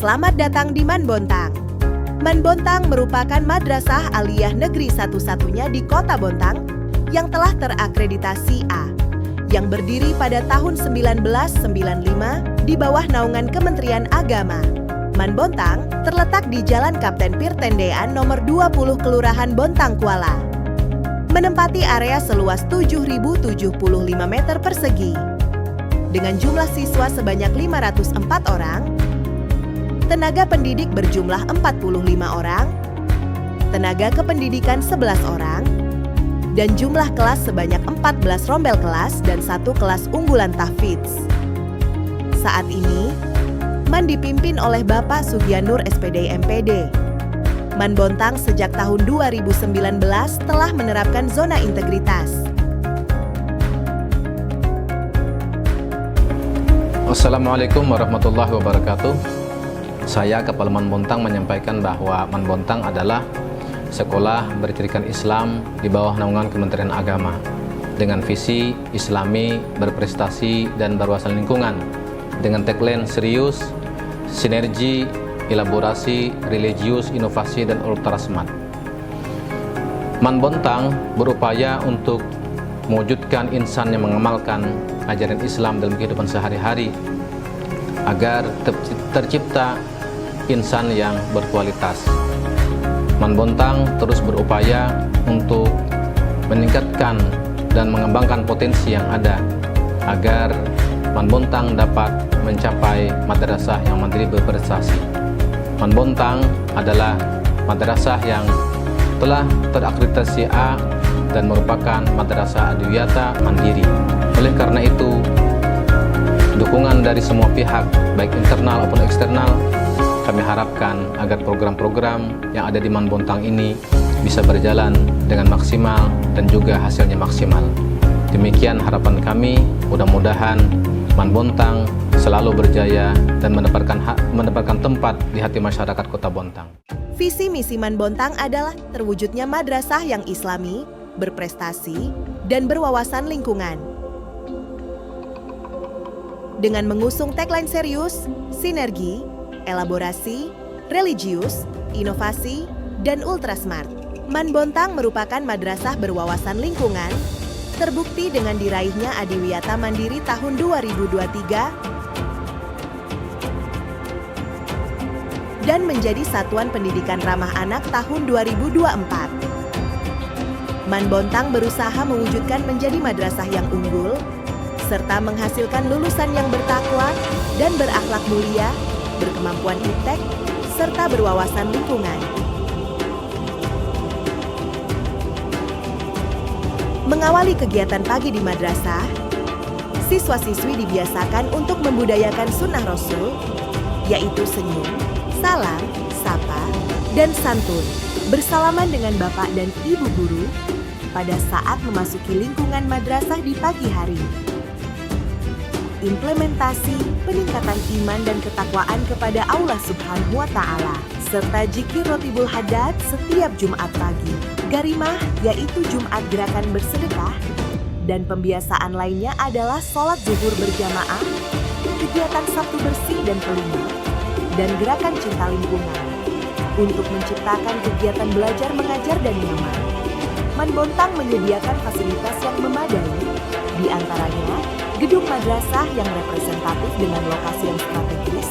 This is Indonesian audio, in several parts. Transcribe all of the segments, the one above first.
Selamat datang di Manbontang. Manbontang merupakan madrasah aliyah negeri satu-satunya di Kota Bontang yang telah terakreditasi A, yang berdiri pada tahun 1995 di bawah naungan Kementerian Agama. Manbontang terletak di Jalan Kapten Pir Tendean nomor 20 Kelurahan Bontang Kuala. Menempati area seluas 7.075 meter persegi. Dengan jumlah siswa sebanyak 504 orang, tenaga pendidik berjumlah 45 orang, tenaga kependidikan 11 orang, dan jumlah kelas sebanyak 14 rombel kelas dan 1 kelas unggulan tahfidz. Saat ini, Man dipimpin oleh Bapak Sugianur SPD MPD. Manbontang sejak tahun 2019 telah menerapkan zona integritas. Assalamualaikum warahmatullahi wabarakatuh. Saya Kepala Manbontang menyampaikan bahwa Manbontang adalah sekolah bercirikan Islam di bawah naungan Kementerian Agama dengan visi Islami, berprestasi, dan berwawasan lingkungan dengan tagline serius, sinergi, elaborasi, religius, inovasi, dan ultra smart. Manbontang berupaya untuk mewujudkan insan yang mengamalkan ajaran Islam dalam kehidupan sehari-hari agar tercipta insan yang berkualitas. Manbontang terus berupaya untuk meningkatkan dan mengembangkan potensi yang ada agar Manbontang dapat mencapai madrasah yang mandiri berprestasi. Manbontang adalah madrasah yang telah terakreditasi A dan merupakan madrasah adwiyata mandiri. Oleh karena itu, dukungan dari semua pihak, baik internal maupun eksternal, kami harapkan agar program-program yang ada di Manbontang ini bisa berjalan dengan maksimal dan juga hasilnya maksimal. Demikian harapan kami, mudah-mudahan Manbontang selalu berjaya dan mendapatkan tempat di hati masyarakat Kota Bontang. Visi misi Manbontang adalah terwujudnya madrasah yang Islami, berprestasi, dan berwawasan lingkungan. Dengan mengusung tagline serius, sinergi, elaborasi, religius, inovasi, dan ultra smart, Manbontang merupakan madrasah berwawasan lingkungan, terbukti dengan diraihnya Adiwiyata Mandiri tahun 2023 dan menjadi Satuan Pendidikan Ramah Anak tahun 2024. Manbontang berusaha mewujudkan menjadi madrasah yang unggul, serta menghasilkan lulusan yang bertakwa dan berakhlak mulia, berkemampuan iptek, serta berwawasan lingkungan. Mengawali kegiatan pagi di madrasah, siswa-siswi dibiasakan untuk membudayakan sunnah Rasul, yaitu senyum, salam, sapa, dan santun, bersalaman dengan bapak dan ibu guru pada saat memasuki lingkungan madrasah di pagi hari. Implementasi peningkatan iman dan ketakwaan kepada Allah Subhanahu wa Ta'ala, serta zikir rotibul haddad setiap Jumat pagi, garimah yaitu Jumat gerakan bersedekah, dan pembiasaan lainnya adalah sholat zuhur berjamaah, kegiatan Sabtu bersih dan kelima, dan gerakan cinta lingkungan untuk menciptakan kegiatan belajar mengajar dan nyaman. Manbontang menyediakan fasilitas yang memadai, di antaranya gedung madrasah yang representatif dengan lokasi yang strategis,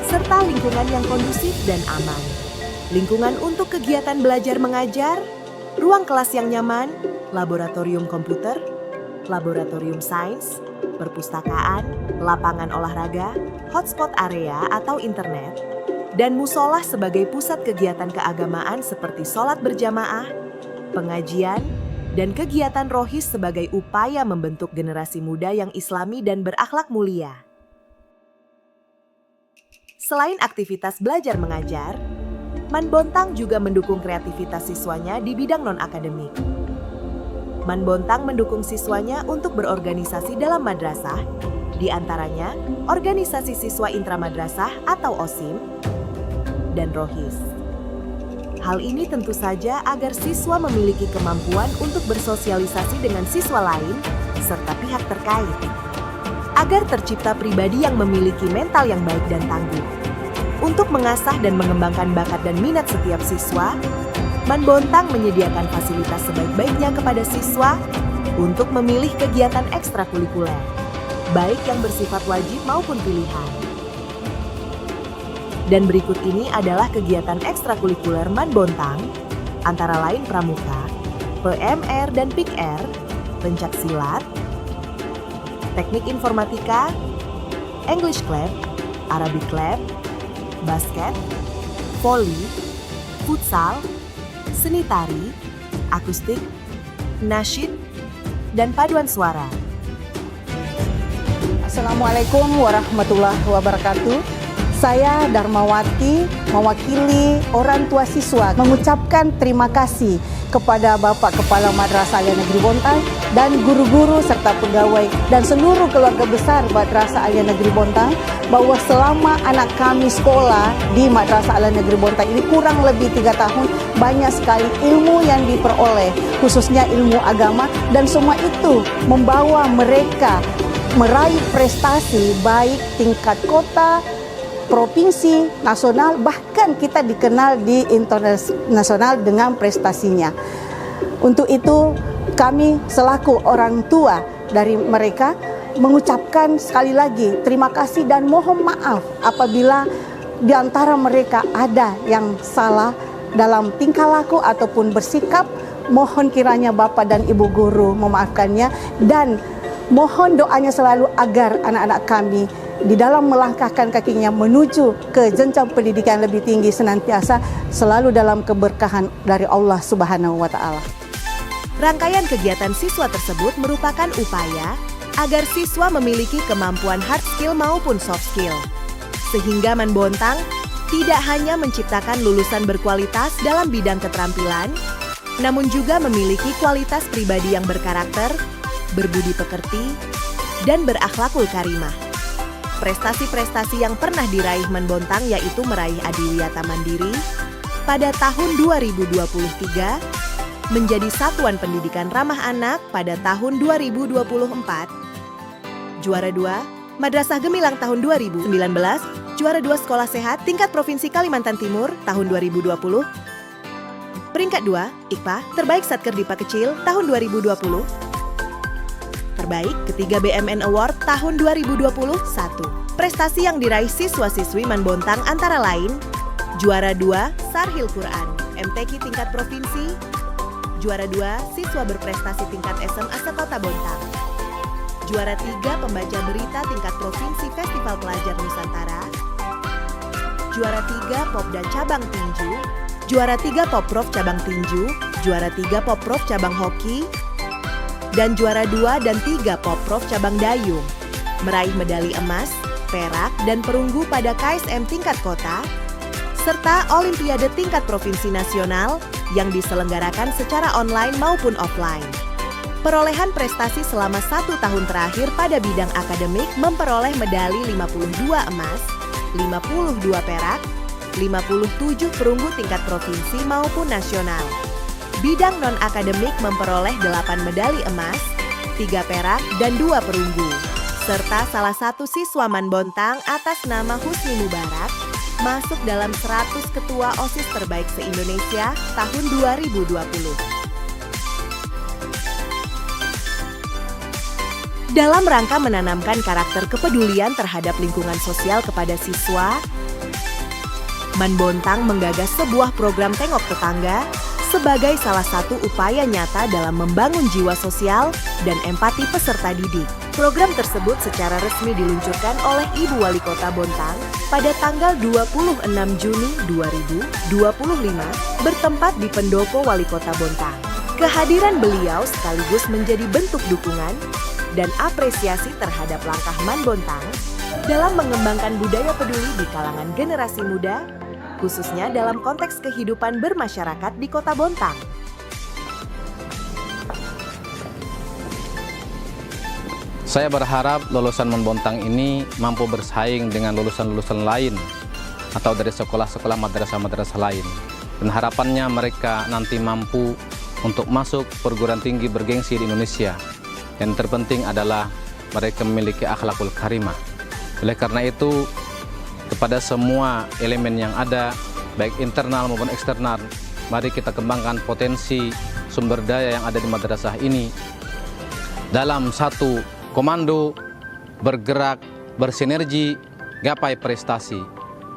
serta lingkungan yang kondusif dan aman. Lingkungan untuk kegiatan belajar mengajar, ruang kelas yang nyaman, laboratorium komputer, laboratorium sains, perpustakaan, lapangan olahraga, hotspot area atau internet, dan musolah sebagai pusat kegiatan keagamaan seperti sholat berjamaah, pengajian, dan kegiatan rohis sebagai upaya membentuk generasi muda yang islami dan berakhlak mulia. Selain aktivitas belajar mengajar, Manbontang juga mendukung kreativitas siswanya di bidang non-akademik. Manbontang mendukung siswanya untuk berorganisasi dalam madrasah, di antaranya organisasi siswa intramadrasah atau OSIM, dan rohis. Hal ini tentu saja agar siswa memiliki kemampuan untuk bersosialisasi dengan siswa lain serta pihak terkait, agar tercipta pribadi yang memiliki mental yang baik dan tangguh. Untuk mengasah dan mengembangkan bakat dan minat setiap siswa, Man Bontang menyediakan fasilitas sebaik-baiknya kepada siswa untuk memilih kegiatan ekstrakurikuler, baik yang bersifat wajib maupun pilihan. Dan berikut ini adalah kegiatan ekstrakurikuler Man Bontang, antara lain pramuka, PMR dan PIKR, pencaksilat, teknik informatika, English Club, Arabic Club, basket, voli, futsal, seni tari, akustik, nasyid, dan paduan suara. Assalamualaikum warahmatullahi wabarakatuh. Saya Darmawati mewakili orang tua siswa mengucapkan terima kasih kepada Bapak Kepala Madrasah Alia Negeri Bontang dan guru-guru serta pegawai dan seluruh keluarga besar Madrasah Alia Negeri Bontang bahwa selama anak kami sekolah di Madrasah Alia Negeri Bontang ini kurang lebih 3 tahun, banyak sekali ilmu yang diperoleh, khususnya ilmu agama, dan semua itu membawa mereka meraih prestasi baik tingkat kota, provinsi, nasional, bahkan kita dikenal di internasional dengan prestasinya. Untuk itu kami selaku orang tua dari mereka mengucapkan sekali lagi terima kasih dan mohon maaf apabila di antara mereka ada yang salah dalam tingkah laku ataupun bersikap. Mohon kiranya Bapak dan Ibu guru memaafkannya, dan mohon doanya selalu agar anak-anak kami di dalam melangkahkan kakinya menuju ke jenjang pendidikan lebih tinggi senantiasa selalu dalam keberkahan dari Allah Subhanahu wa Ta'ala. Rangkaian kegiatan siswa tersebut merupakan upaya agar siswa memiliki kemampuan hard skill maupun soft skill, sehingga Man Bontang tidak hanya menciptakan lulusan berkualitas dalam bidang keterampilan, namun juga memiliki kualitas pribadi yang berkarakter, berbudi pekerti, dan berakhlakul karimah. Prestasi-prestasi yang pernah diraih Man Bontang yaitu meraih Adiwiyata Mandiri pada tahun 2023, menjadi Satuan Pendidikan Ramah Anak pada tahun 2024, juara 2 Madrasah Gemilang tahun 2019, juara 2 Sekolah Sehat tingkat Provinsi Kalimantan Timur tahun 2020, peringkat 2 IKPA Terbaik Satker Dipa Kecil tahun 2020, terbaik ketiga BMN Award tahun 2021. Prestasi yang diraih siswa-siswi Man Bontang antara lain juara 2 Sarhil Quran MTQ tingkat provinsi, juara 2 siswa berprestasi tingkat SMA Sekota Bontang, juara 3 pembaca berita tingkat provinsi Festival Pelajar Nusantara, juara 3 Popda Cabang Tinju, juara 3 Poprov Cabang Tinju, juara 3 Poprov Cabang Hoki, dan juara 2 dan 3 Poprov Cabang Dayung, meraih medali emas, perak, dan perunggu pada KSM tingkat kota, serta Olimpiade tingkat provinsi nasional yang diselenggarakan secara online maupun offline. Perolehan prestasi selama 1 tahun terakhir pada bidang akademik memperoleh medali 52 emas, 52 perak, 57 perunggu tingkat provinsi maupun nasional. Bidang non-akademik memperoleh 8 medali emas, 3 perak, dan 2 perunggu. Serta salah satu siswa Man Bontang atas nama Husni Mubarak masuk dalam 100 ketua OSIS terbaik se-Indonesia tahun 2020. Dalam rangka menanamkan karakter kepedulian terhadap lingkungan sosial kepada siswa, Man Bontang menggagas sebuah program Tengok Tetangga sebagai salah satu upaya nyata dalam membangun jiwa sosial dan empati peserta didik. Program tersebut secara resmi diluncurkan oleh Ibu Wali Kota Bontang pada tanggal 26 Juni 2025 bertempat di Pendopo Wali Kota Bontang. Kehadiran beliau sekaligus menjadi bentuk dukungan dan apresiasi terhadap langkah Man Bontang dalam mengembangkan budaya peduli di kalangan generasi muda, khususnya dalam konteks kehidupan bermasyarakat di Kota Bontang. Saya berharap lulusan Man Bontang ini mampu bersaing dengan lulusan-lulusan lain atau dari sekolah-sekolah madrasah-madrasah lain. Dan harapannya mereka nanti mampu untuk masuk perguruan tinggi bergengsi di Indonesia. Yang terpenting adalah mereka memiliki akhlakul karimah. Oleh karena itu, kepada semua elemen yang ada, baik internal maupun eksternal. Mari kita kembangkan potensi sumber daya yang ada di madrasah ini dalam satu komando, bergerak, bersinergi, gapai prestasi.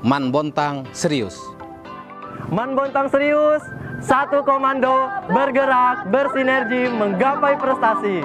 Man Bontang serius. Man Bontang serius, satu komando, bergerak, bersinergi, menggapai prestasi.